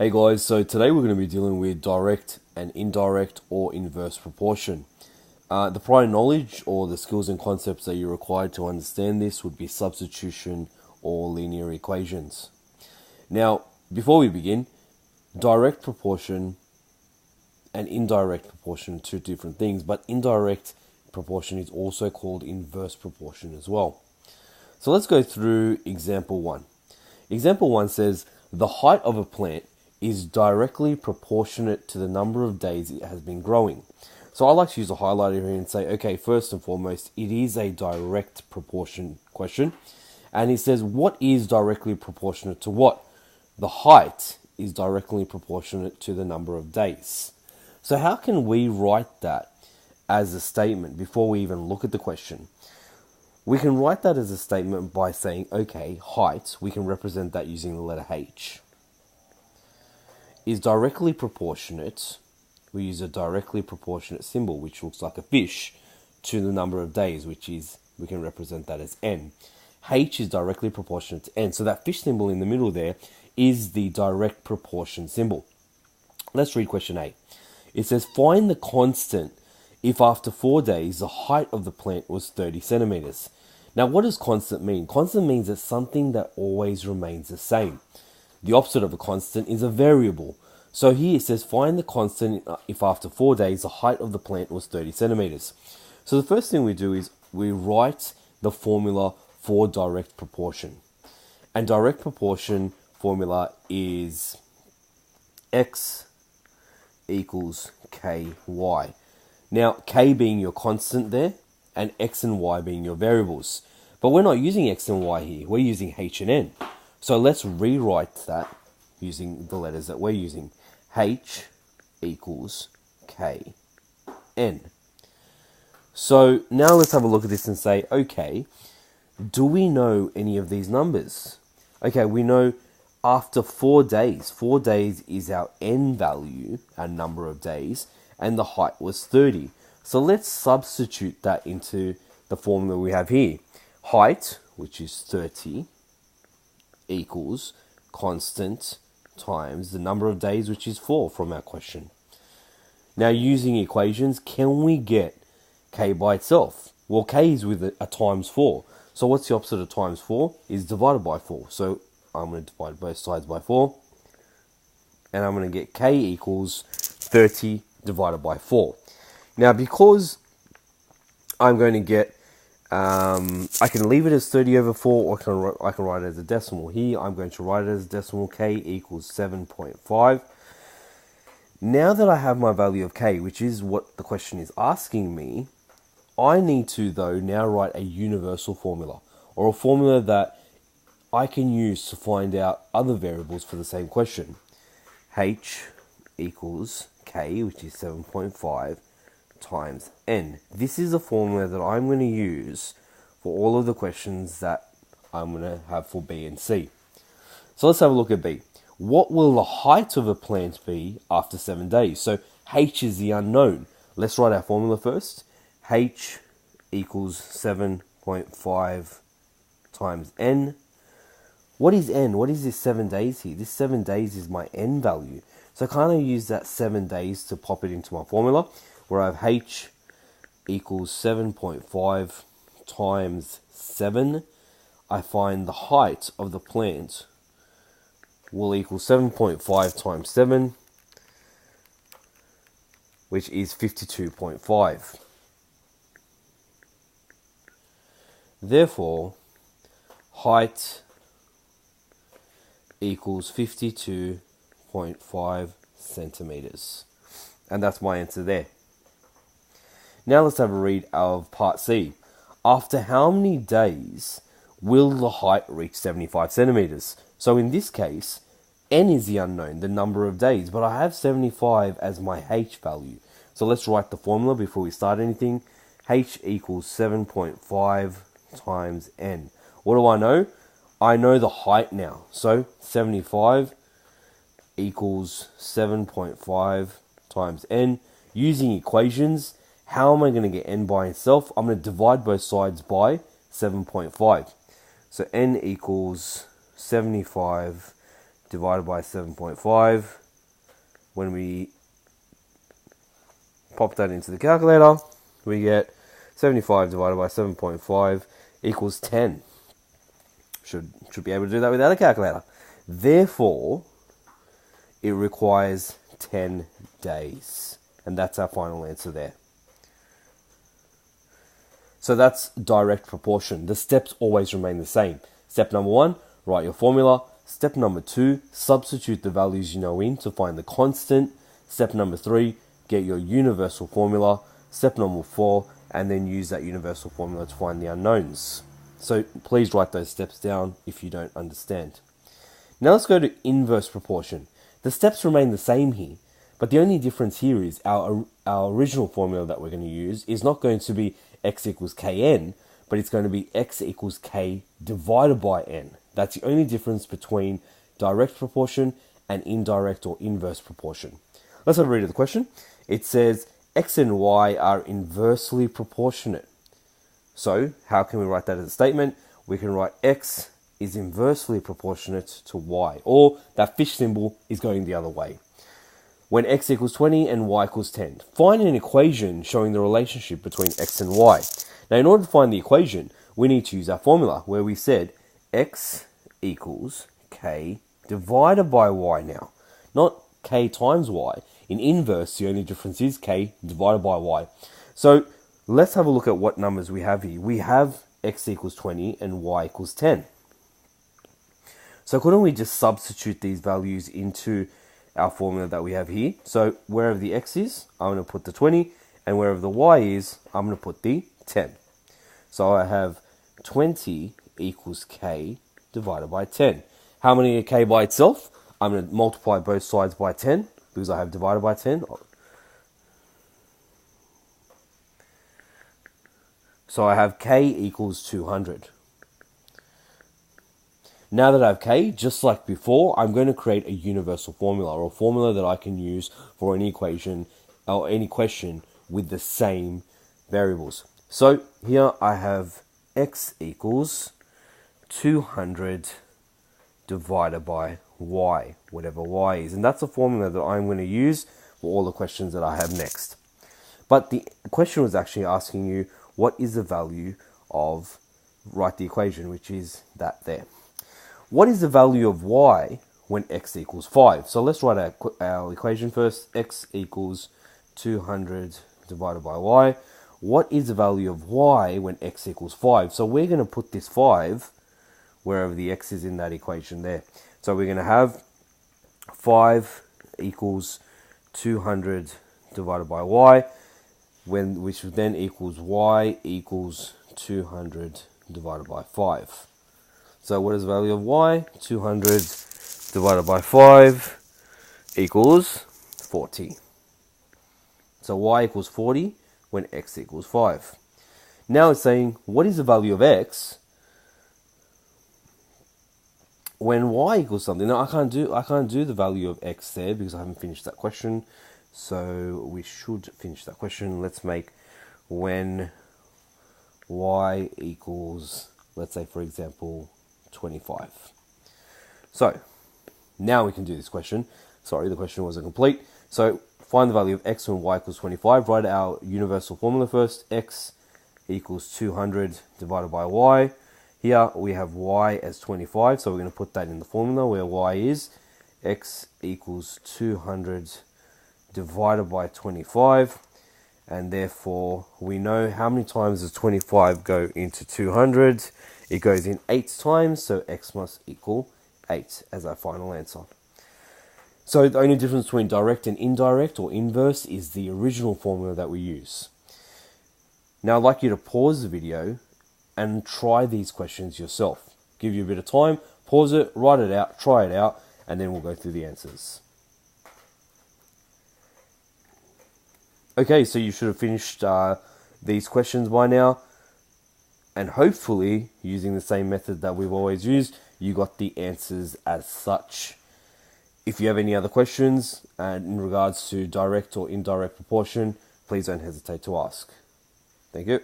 Hey guys, so today we're going to be dealing with direct and indirect or inverse proportion. The prior knowledge or the skills and concepts that you're required to understand this would be substitution or linear equations. Now, before we begin, direct proportion and indirect proportion are two different things, but indirect proportion is also called inverse proportion as well. So let's go through example 1. Example 1 says the height of a plant is directly proportionate to the number of days it has been growing. So I like to use a highlighter here and say, okay, first and foremost, it is a direct proportion question. And it says, what is directly proportionate to what? The height is directly proportionate to the number of days. So how can we write that as a statement before we even look at the question? We can write that as a statement by saying, okay, height, we can represent that using the letter H, is directly proportionate, we use a directly proportionate symbol, which looks like a fish, to the number of days, which is, we can represent that as n. H is directly proportionate to n, so that fish symbol in the middle there is the direct proportion symbol. Let's read question A. It says, find the constant if after 4 days the height of the plant was 30 centimeters. Now, what does constant mean? Constant means it's something that always remains the same. The opposite of a constant is a variable. So here it says, find the constant if after 4 days the height of the plant was 30 centimeters. So the first thing we do is we write the formula for direct proportion. And direct proportion formula is x equals ky. Now, k being your constant there, and x and y being your variables. But we're not using x and y here, we're using h and n. So let's rewrite that using the letters that we're using. H equals K N. So now let's have a look at this and say, okay, do we know any of these numbers? Okay, we know after 4 days, 4 days is our N value, our number of days, and the height was 30. So let's substitute that into the formula we have here. Height, which is 30, equals constant times the number of days, which is 4 from our question. Now, using equations, can we get k by itself? Well, k is with a times 4. So what's the opposite of times 4? Is divided by 4. So I'm going to divide both sides by 4. And I'm going to get k equals 30 divided by 4. Now, because I'm going to get I can leave it as 30 over 4, or I can write it as a decimal. Here, I'm going to write it as a decimal. K equals 7.5. Now that I have my value of k, which is what the question is asking me, I need to, though, now write a universal formula, or a formula that I can use to find out other variables for the same question. H equals k, which is 7.5, times n. This is a formula that I'm going to use for all of the questions that I'm going to have for B and C. So let's have a look at B. What will the height of a plant be after 7 days? So H is the unknown. Let's write our formula first. H equals 7.5 times n. What is n? What is this 7 days here? This 7 days is my n value. So I kind of use that 7 days to pop it into my formula, where I have H equals 7.5 times 7. I find the height of the plant will equal 7.5 times 7, which is 52.5. Therefore, height equals 52.5 centimeters. And that's my answer there. Now let's have a read of part C. After how many days will the height reach 75 centimeters? So in this case, n is the unknown, the number of days, but I have 75 as my h value. So let's write the formula before we start anything. H equals 7.5 times n. What do I know? I know the height now. So 75 equals 7.5 times n. Using equations, how am I going to get n by itself? I'm going to divide both sides by 7.5. So n equals 75 divided by 7.5. When we pop that into the calculator, we get 75 divided by 7.5 equals 10. Should be able to do that without a calculator. Therefore, it requires 10 days. And that's our final answer there. So that's direct proportion. The steps always remain the same. Step number 1, write your formula. Step number 2, substitute the values you know in to find the constant. Step number 3, get your universal formula. Step number 4, and then use that universal formula to find the unknowns. So please write those steps down if you don't understand. Now let's go to inverse proportion. The steps remain the same here, but the only difference here is our original formula that we're going to use is not going to be x equals kn, but it's going to be x equals k divided by n. That's the only difference between direct proportion and indirect or inverse proportion. Let's have a read of the question. It says x and y are inversely proportionate. So how can we write that as a statement? We can write x is inversely proportionate to y, or that fish symbol is going the other way. When x equals 20 and y equals 10, find an equation showing the relationship between x and y. Now, in order to find the equation, we need to use our formula where we said x equals k divided by y now, not k times y. In inverse, the only difference is k divided by y. So let's have a look at what numbers we have here. We have x equals 20 and y equals 10. So couldn't we just substitute these values into our formula that we have here? So wherever the x is, I'm going to put the 20, and wherever the y is, I'm going to put the 10. So I have 20 equals k divided by 10. How many are k by itself? I'm going to multiply both sides by 10 because I have divided by 10. So I have k equals 200. Now that I have k, just like before, I'm going to create a universal formula, or a formula that I can use for any equation or any question with the same variables. So here I have x equals 200 divided by y, whatever y is. And that's a formula that I'm going to use for all the questions that I have next. But the question was actually asking you, what is the value of, write the equation, which is that there. What is the value of y when x equals 5? So let's write our equation first. X equals 200 divided by y. What is the value of y when x equals 5? So we're going to put this 5 wherever the x is in that equation there. So we're going to have 5 equals 200 divided by y, which then equals y equals 200 divided by 5. So what is the value of y? 200 divided by 5 equals 40. So y equals 40 when x equals 5. Now it's saying, what is the value of x when y equals something? Now I can't do the value of x there because I haven't finished that question. So we should finish that question. Let's make when y equals, let's say for example, 25. So now we can do this question. Sorry, the question wasn't complete. So find the value of x when y equals 25. Write our universal formula first. X equals 200 divided by y. Here we have y as 25, so we're going to put that in the formula where y is. X equals 200 divided by 25, and therefore we know how many times does 25 go into 200. It goes in 8 times, so x must equal 8 as our final answer. So the only difference between direct and indirect or inverse is the original formula that we use. Now I'd like you to pause the video and try these questions yourself. Give you a bit of time, pause it, write it out, try it out, and then we'll go through the answers. Okay, so you should have finished these questions by now. And hopefully, using the same method that we've always used, you got the answers as such. If you have any other questions in regards to direct or indirect proportion, please don't hesitate to ask. Thank you.